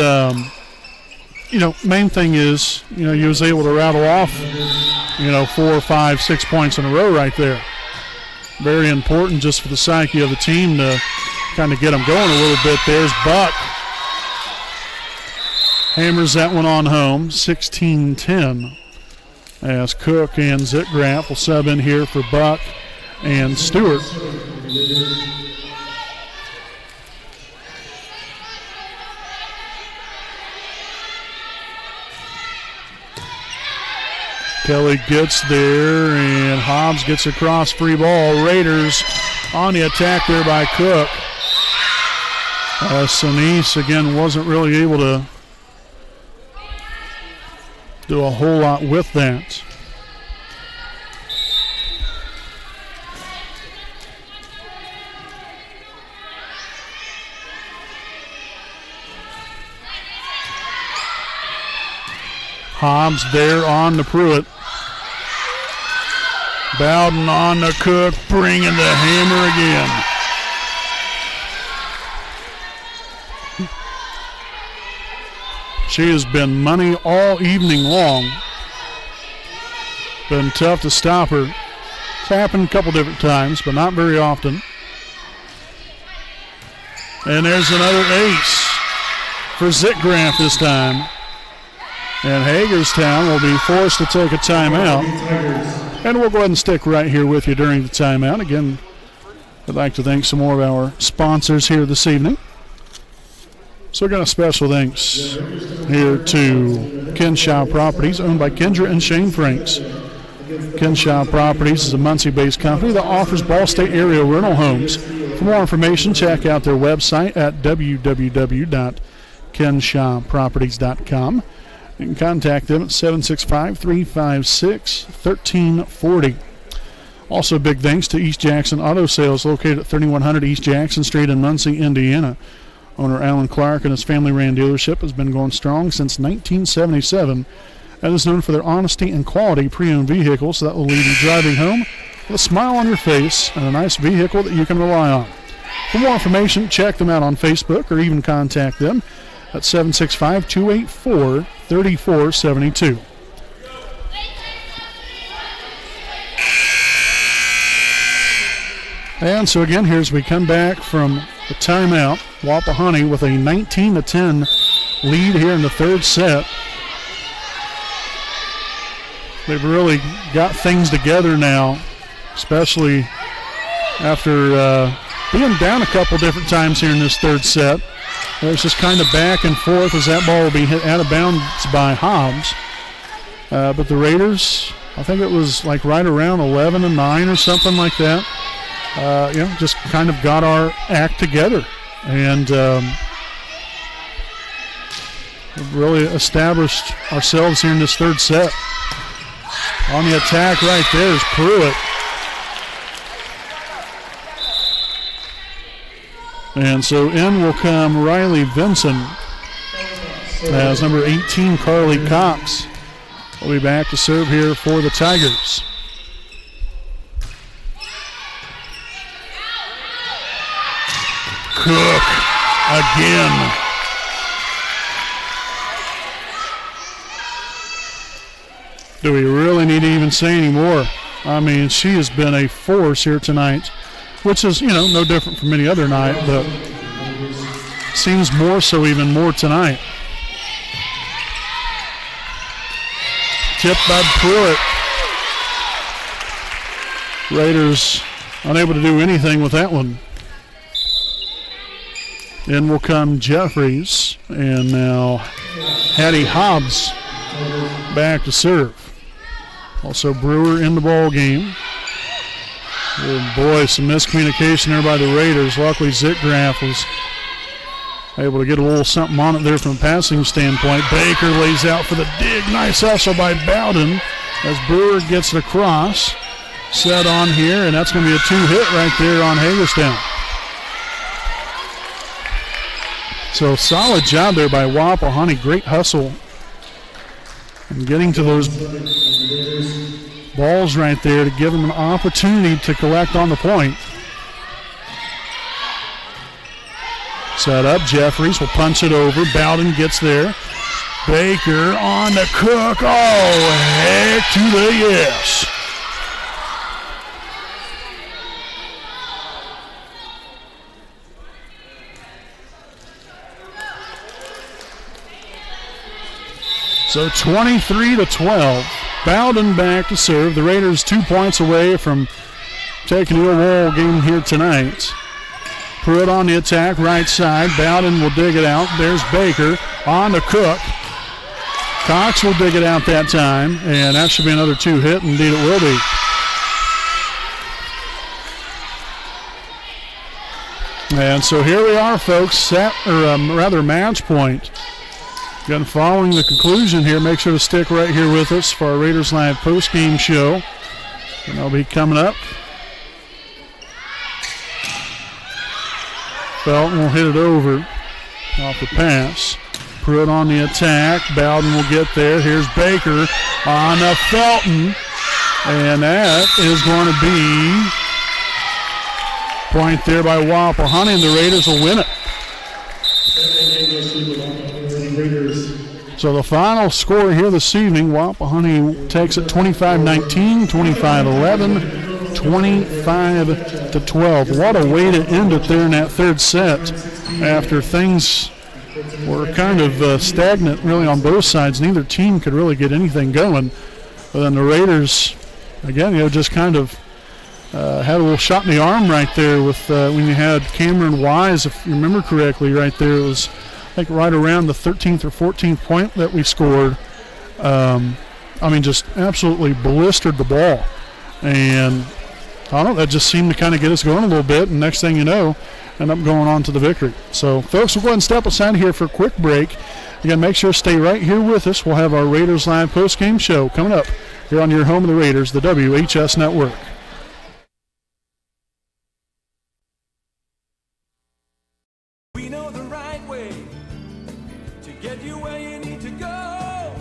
main thing is, you was able to rattle off, 4, 5, 6 points in a row right there. Very important just for the psyche of the team to kind of get them going a little bit. There's Buck. Hammers that one on home, 16-10. As Cook and Zitgraf will sub in here for Buck and Stewart. Kelly gets there, and Hobbs gets across, free ball. Raiders on the attack there by Cook. Sinise, again, wasn't really able to do a whole lot with that. Hobbs there on the Pruitt. Bowden on the Cook, bringing the hammer again. She has been money all evening long. Been tough to stop her. It's happened a couple different times, but not very often. And there's another ace for Zitgraf this time. And Hagerstown will be forced to take a timeout. And we'll go ahead and stick right here with you during the timeout. Again, I'd like to thank some more of our sponsors here this evening. So we're going to special thanks here to Kenshaw Properties, owned by Kendra and Shane Franks. Kenshaw Properties is a Muncie-based company that offers Ball State area rental homes. For more information, check out their website at www.kenshawproperties.com. You can contact them at 765-356-1340. Also, big thanks to East Jackson Auto Sales, located at 3100 East Jackson Street in Muncie, Indiana. Owner Alan Clark and his family-ran dealership has been going strong since 1977 and is known for their honesty and quality pre-owned vehicles that will leave you driving home with a smile on your face and a nice vehicle that you can rely on. For more information, check them out on Facebook or even contact them at 765-284-3472. And so again, here as we come back from the timeout, Wapahani with a 19-10 lead here in the third set. They've really got things together now, especially after being down a couple different times here in this third set. It's just kind of back and forth as that ball will be hit out of bounds by Hobbs. But the Raiders, I think it was like right around 11-9 or something like that. Just kind of got our act together and really established ourselves here in this third set. On the attack right there is Pruitt. And so in will come Riley Vinson as number 18, Carly Cox, will be back to serve here for the Tigers. Cook again. Do we really need to even say any more? I mean, she has been a force here tonight, which is, no different from any other night, but seems more so even more tonight. Tipped by Pruitt. Raiders unable to do anything with that one. In will come Jeffries, and now Hattie Hobbs back to serve. Also Brewer in the ball game. Oh boy, some miscommunication there by the Raiders. Luckily Zitgraf was able to get a little something on it there from a passing standpoint. Baker lays out for the dig. Nice hustle by Bowden as Brewer gets it across. Set on here, and that's going to be a two-hit right there on Hagerstown. So solid job there by Wapahani. Great hustle and getting to those balls right there to give them an opportunity to collect on the point. Set up, Jeffries will punch it over. Bowden gets there. Baker on the Cook. Oh, heck to the yes. So 23-12. Bowden back to serve. The Raiders 2 points away from taking the overall game here tonight. Pruitt on the attack, right side. Bowden will dig it out. There's Baker on the Cook. Cox will dig it out that time, and that should be another two-hit. Indeed it will be. And so here we are, folks, match point. Again, following the conclusion here, make sure to stick right here with us for our Raiders Live post-game show. And they'll be coming up. Felton will hit it over off the pass. Pruitt on the attack. Bowden will get there. Here's Baker on the Felton. And that is going to be point there by Wapahani, and the Raiders will win it. So the final score here this evening, Wapahani takes it 25-19, 25-11, 25-12. What a way to end it there in that third set after things were kind of stagnant really on both sides. Neither team could really get anything going. But then the Raiders, again, just kind of had a little shot in the arm right there with when you had Cameron Wise, if you remember correctly, right there. It was, I think, right around the 13th or 14th point that we scored. Just absolutely blistered the ball. And I don't know, that just seemed to kind of get us going a little bit, and next thing you know, end up going on to the victory. So, folks, we'll go ahead and step aside here for a quick break. Again, make sure to stay right here with us. We'll have our Raiders Live post-game show coming up here on your home of the Raiders, the WHS Network. We know the right way to get you where you need to go.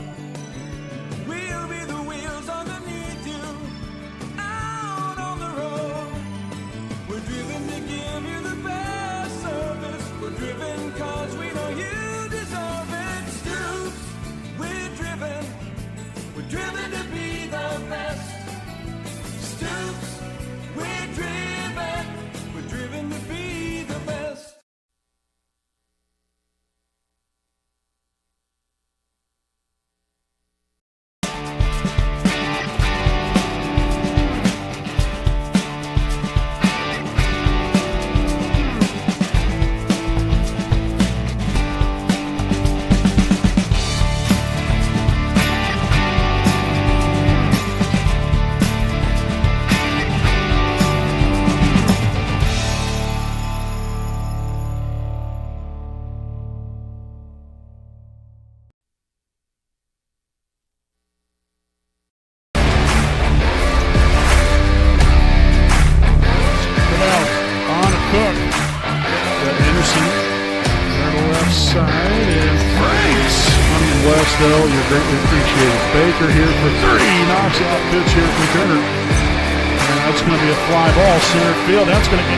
side is Franks. Hunting Westdale, you're greatly appreciated. Baker here for 3. Knocks out pitch here for Turner. And that's going to be a fly ball center field. That's going to get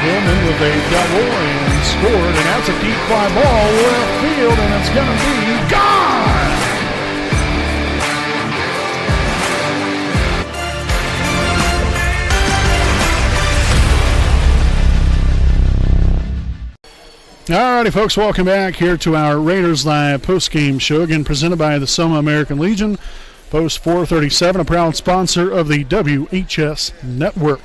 Bowman with a double and scored. And that's a deep fly ball left field, and it's going to be gone. Alrighty, folks, welcome back here to our Raiders Live post-game show, again presented by the Selma American Legion. Post 437, a proud sponsor of the WHS Network.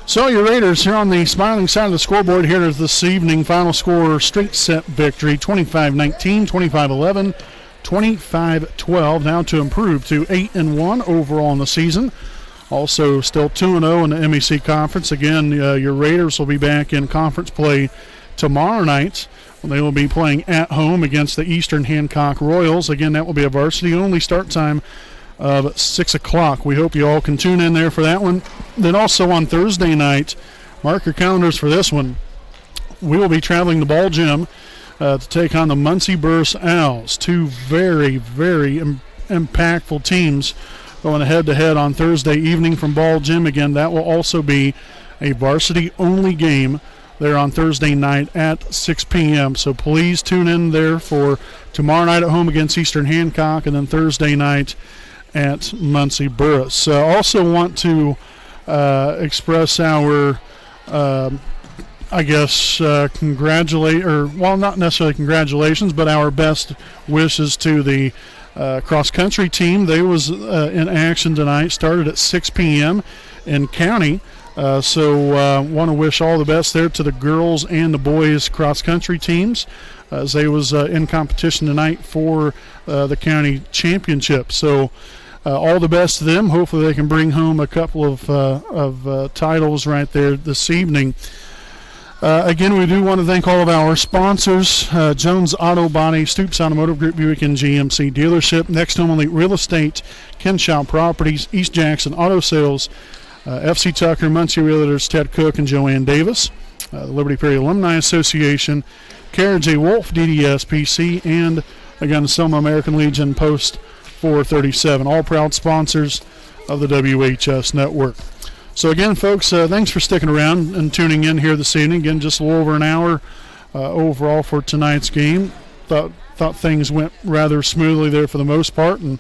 So your Raiders here on the smiling side of the scoreboard here this evening. Final score, straight set victory, 25-19, 25-11, 25-12. Now to improve to 8-1 overall in the season. Also still 2-0 in the MEC Conference. Again, your Raiders will be back in conference play tomorrow night when they will be playing at home against the Eastern Hancock Royals. Again, that will be a varsity-only start time of 6 o'clock. We hope you all can tune in there for that one. Then also on Thursday night, mark your calendars for this one. We will be traveling to Ball Gym to take on the Muncie Burris Owls. Two very, very impactful teams going head-to-head on Thursday evening from Ball Gym. Again, that will also be a varsity-only game there on Thursday night at 6 p.m. So please tune in there for tomorrow night at home against Eastern Hancock, and then Thursday night at Muncie Burris. Also want to express our, not necessarily congratulations, but our best wishes to the cross-country team. They was in action tonight, started at 6 p.m. in County. So want to wish all the best there to the girls and the boys cross-country teams as they was in competition tonight for the county championship. So all the best to them. Hopefully they can bring home a couple of titles right there this evening. Again, we do want to thank all of our sponsors, Jones Auto Body, Stoops Automotive Group, Buick and GMC Dealership, Next Home Elite Real Estate, Kenshaw Properties, East Jackson Auto Sales, FC Tucker, Muncie Realtors, Ted Cook and Joanne Davis, the Liberty Perry Alumni Association, Kara J. Wolf, DDS PC, and again, the Selma American Legion Post 437, all proud sponsors of the WHS Network. So again, folks, thanks for sticking around and tuning in here this evening. Again, just a little over an hour overall for tonight's game. Thought things went rather smoothly there for the most part, and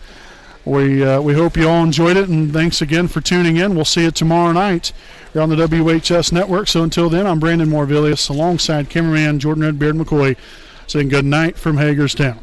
we hope you all enjoyed it, and thanks again for tuning in. We'll see you tomorrow night here on the WHS Network. So until then, I'm Brandon Morvillius alongside cameraman Jordan Redbeard McCoy saying good night from Hagerstown.